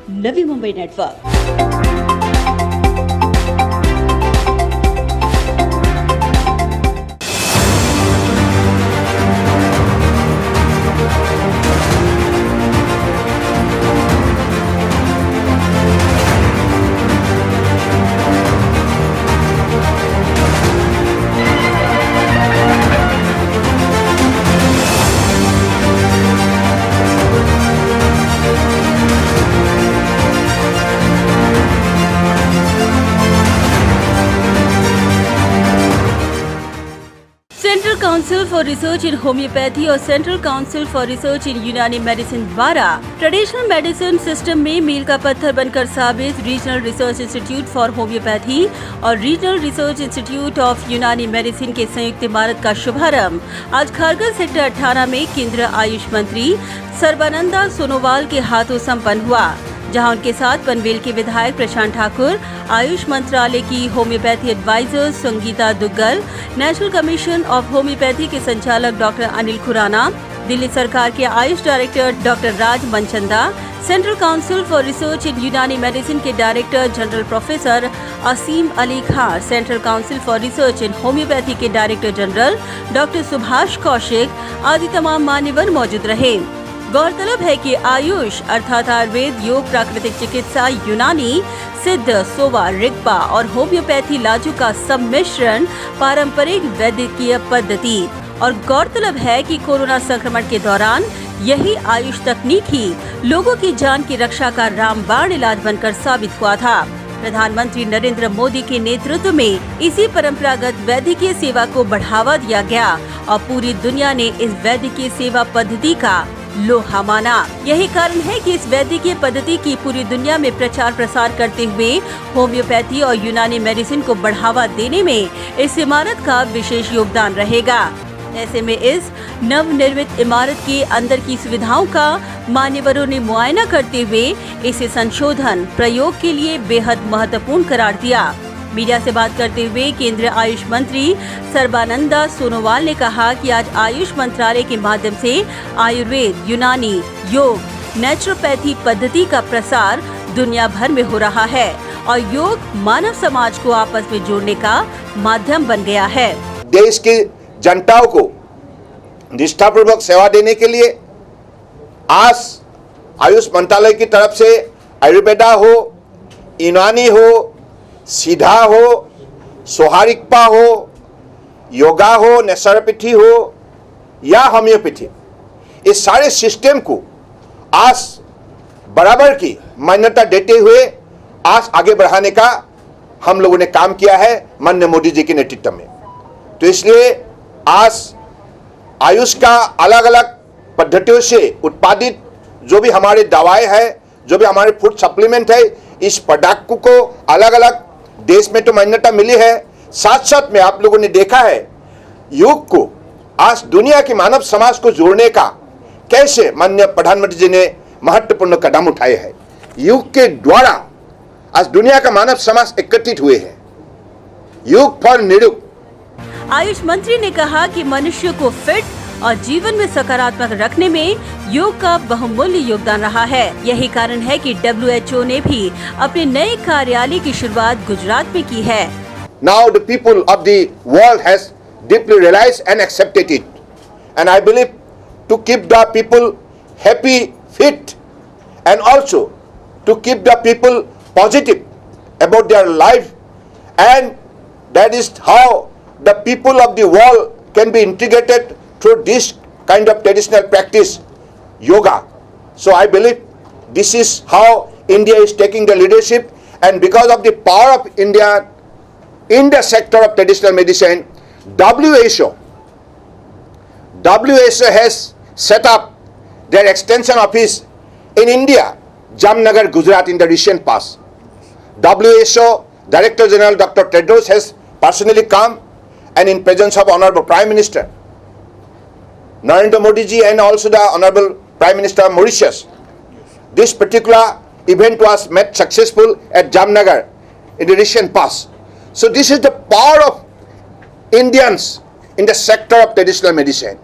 Navi Mumbai network. Central council for research in homeopathy और central council for research in Unani medicine द्वारा traditional medicine system में मील का पत्थर बनकर साबित regional research institute for homeopathy और रीजनल रिसर्च इंस्टीट्यूट ऑफ यूनानी मेडिसिन के संयुक्त इमारत का शुभारंभ आज खारघर सेक्टर 18 में केंद्रीय आयुष मंत्री सर्बानंद सोनोवाल के हाथों संपन्न हुआ, जहां उनके साथ पनवेल के विधायक प्रशांत ठाकुर, आयुष मंत्रालय की homeopathy adviser Sangeeta Duggal, national commission of homeopathy के संचालक डॉक्टर अनिल खुराना, दिल्ली सरकार के Ayush director doctor Raj Manchanda, central council for research in Unani medicine के director general professor Aseem Ali Khan, central council for research in homeopathy के director general doctor Subhash Kaushik आदि तमाम मान्यवर मौजूद रहे। गौरतलब है कि आयुष अर्थात आयुर्वेद, योग, प्राकृतिक चिकित्सा, यूनानी, सिद्ध, सोवा, रिगपा और होम्योपैथी इलाजों का सम्मिश्रण पारंपरिक वैद्यकीय पद्धति। और गौरतलब है कि कोरोना संक्रमण के दौरान यही आयुष तकनीक ही लोगों की जान की रक्षा का रामबाण इलाज बनकर साबित हुआ था। प्रधानमंत्री नरेंद्र मोदी के नेतृत्व में इसी परंपरागत वैद्यकीय सेवा को बढ़ावा दिया गया और पूरी दुनिया ने इस वैद्यकीय सेवा पद्धति का लोहा माना। यही कारण है कि इस वैद्यकीय पद्धति की पूरी दुनिया में प्रचार प्रसार करते हुए होम्योपैथी और यूनानी मेडिसिन को बढ़ावा देने में इस इमारत का विशेष योगदान रहेगा। ऐसे में इस नवनिर्मित इमारत के अंदर की सुविधाओं का मान्यवरों ने मुआयना करते हुए इसे संशोधन प्रयोग के लिए बेहद महत्वपूर्ण करार दिया। मीडिया से बात करते हुए केंद्रीय आयुष मंत्री सर्बानंद सोनोवाल ने कहा कि आज आयुष मंत्रालय के माध्यम से आयुर्वेद, यूनानी, योग, नेचुरोपैथी पद्धति का प्रसार दुनिया भर में हो रहा है और योग मानव समाज को आपस में जोड़ने का माध्यम बन गया है। देश की जनताओं को निष्ठापूर्वक सेवा देने के लिए आज आयुष मंत्रालय की तरफ से आयुर्वेदा हो, यूनानी हो, सीधा हो, सोहारिकपा हो, योगा हो, नेचुरोपैथी हो या होम्योपैथी, इस सारे सिस्टम को आज बराबर की मान्यता देते हुए आज आगे बढ़ाने का हम लोगों ने काम किया है माननीय मोदी जी के नेतृत्व में। तो इसलिए आज आयुष का अलग अलग पद्धतियों से उत्पादित जो भी हमारे दवाएं हैं, जो भी हमारे फूड सप्लीमेंट है, इस प्रोडक्ट को अलग अलग देश में तो मान्यता मिली है, साथ साथ में आप लोगों ने देखा है योग को आज दुनिया के मानव समाज को जोड़ने का कैसे माननीय प्रधानमंत्री जी ने महत्वपूर्ण कदम उठाए हैं। योग के द्वारा आज दुनिया का मानव समाज एकत्रित हुए हैं। योग फॉर निरोग। आयुष मंत्री ने कहा कि मनुष्य को फिट और जीवन में सकारात्मक रखने में योग का बहुमूल्य योगदान रहा है। यही कारण है कि WHO ने भी अपने नए कार्यालय की शुरुआत गुजरात में की है। Now the people of the world has deeply realized and accepted it, and I believe to keep the people happy, fit, and also to keep the people positive about their life, and that is how the people of the world can be integrated through this kind of traditional practice, yoga. So I believe this is how India is taking the leadership, and because of the power of India in the sector of traditional medicine, WHO has set up their extension office in India, Jamnagar, Gujarat in the recent past. WHO Director General Dr. Tedros has personally come, and in presence of Honorable Prime Minister Narendra Modi ji and also the Honorable Prime Minister of Mauritius, this particular event was made successful at Jamnagar in the recent past. So this is the power of Indians in the sector of traditional medicine,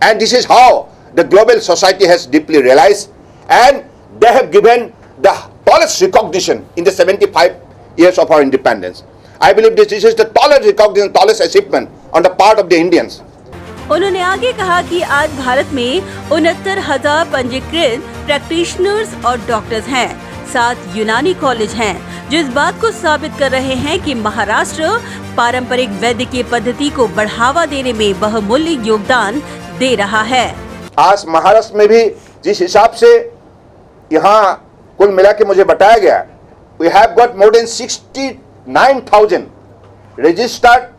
and this is how the global society has deeply realized, and they have given the tallest recognition in the 75 years of our independence. I believe this is the tallest recognition, tallest achievement on the part of the Indians. उन्होंने आगे कहा कि आज भारत में 69,000 पंजीकृत practitioners और doctors हैं, 7 यूनानी कॉलेज हैं, जो इस बात को साबित कर रहे हैं कि महाराष्ट्र पारंपरिक वैद्यकीय पद्धति को बढ़ावा देने में बहुमूल्य योगदान दे रहा है। आज महाराष्ट्र में भी जिस हिसाब से यहाँ कुल मिला के मुझे बताया गया, we have got more than 69,000 registered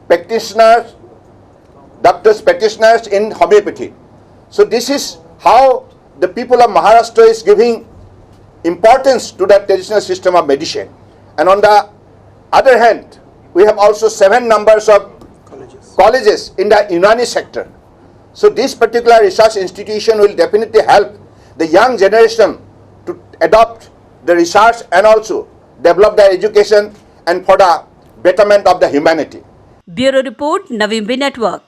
practitioners, doctors practitioners in homeopathy. So this is how the people of Maharashtra is giving importance to the traditional system of medicine. And on the other hand, we have also 7 numbers of colleges in the Unani sector. So this particular research institution will definitely help the young generation to adopt the research and also develop their education and for the betterment of the humanity. Bureau Report, Navimbi Network.